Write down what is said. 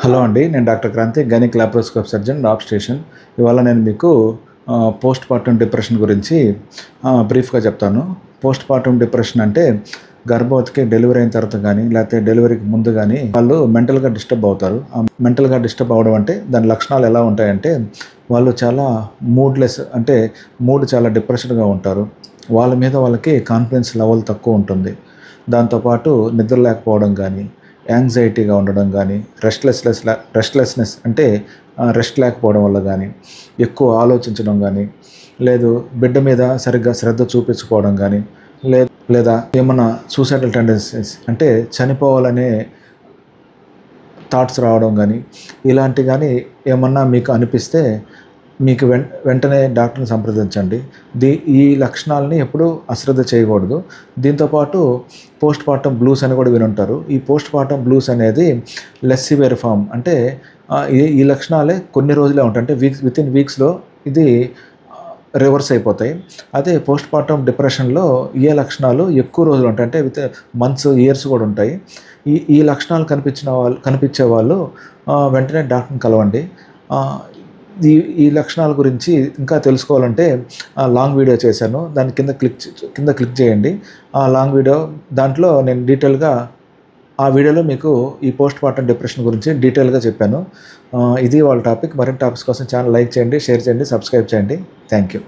Hello అండి, నేను doctor Kranthi, gynaec laparoscope surgeon, డాప్ స్టేషన్. ఇవాళ నేను మీకు పోస్ట్ పార్టమ్ డిప్రెషన్ గురించి బ్రీఫ్గా చెప్తాను. పోస్ట్ పార్టమ్ డిప్రెషన్ అంటే గర్భవతికి డెలివరీ అయిన తర్వాత కానీ లేకపోతే డెలివరీకి ముందు కానీ వాళ్ళు మెంటల్గా డిస్టర్బ్ అవుతారు. ఆ మెంటల్గా డిస్టర్బ్ అవ్వడం అంటే దాని లక్షణాలు ఎలా ఉంటాయంటే వాళ్ళు చాలా మూడ్లెస్, అంటే మూడ్ చాలా డిప్రెషన్గా ఉంటారు. వాళ్ళ మీద వాళ్ళకి కాన్ఫిడెన్స్ లెవెల్ తక్కువ ఉంటుంది. దాంతోపాటు నిద్ర లేకపోవడం కానీ, యాంగ్జైటీగా ఉండడం కానీ, రెస్ట్లెస్నెస్ అంటే రెస్ట్ లేకపోవడం వల్ల కానీ, ఎక్కువ ఆలోచించడం కానీ, లేదు బిడ్డ మీద సరిగ్గా శ్రద్ధ చూపించుకోవడం కానీ, లేదా ఏమన్నా సూసైడల్ టెండెన్సీస్ అంటే చనిపోవాలనే థాట్స్ రావడం కానీ, ఇలాంటి కానీ ఏమన్నా మీకు అనిపిస్తే మీకు వెంటనే డాక్టర్ని సంప్రదించండి. ఈ లక్షణాలని ఎప్పుడూ అశ్రద్ధ చేయకూడదు. దీంతోపాటు పోస్ట్ పార్టమ్ బ్లూస్ అని కూడా వినుంటారు. ఈ పోస్ట్ పార్టమ్ బ్లూస్ అనేది లెస్ సివియర్ ఫామ్, అంటే ఈ లక్షణాలే కొన్ని రోజులే ఉంటాయి, అంటే వితిన్ వీక్స్లో ఇది రివర్స్ అయిపోతాయి. అదే పోస్ట్ పార్టమ్ డిప్రెషన్లో ఏ లక్షణాలు ఎక్కువ రోజులు ఉంటాయి, అంటే విత్ మంత్స్, ఇయర్స్ కూడా ఉంటాయి. ఈ లక్షణాలు కనిపించే వాళ్ళు వెంటనే డాక్టర్ని కలవండి. ఈ లక్షణాల గురించి ఇంకా తెలుసుకోవాలంటే లాంగ్ వీడియో చేశాను, దాని కింద క్లిక్ చేయండి. ఆ లాంగ్ వీడియో దాంట్లో నేను డీటెయిల్గా ఆ వీడియోలో మీకు ఈ పోస్ట్ పార్టమ్ డిప్రెషన్ గురించి డీటెయిల్గా చెప్పాను. ఇది వాళ్ళ టాపిక్. మరిన్ని టాపిక్స్ కోసం ఛానల్ లైక్ చేయండి, షేర్ చేయండి, సబ్స్క్రైబ్ చేయండి. Thank you.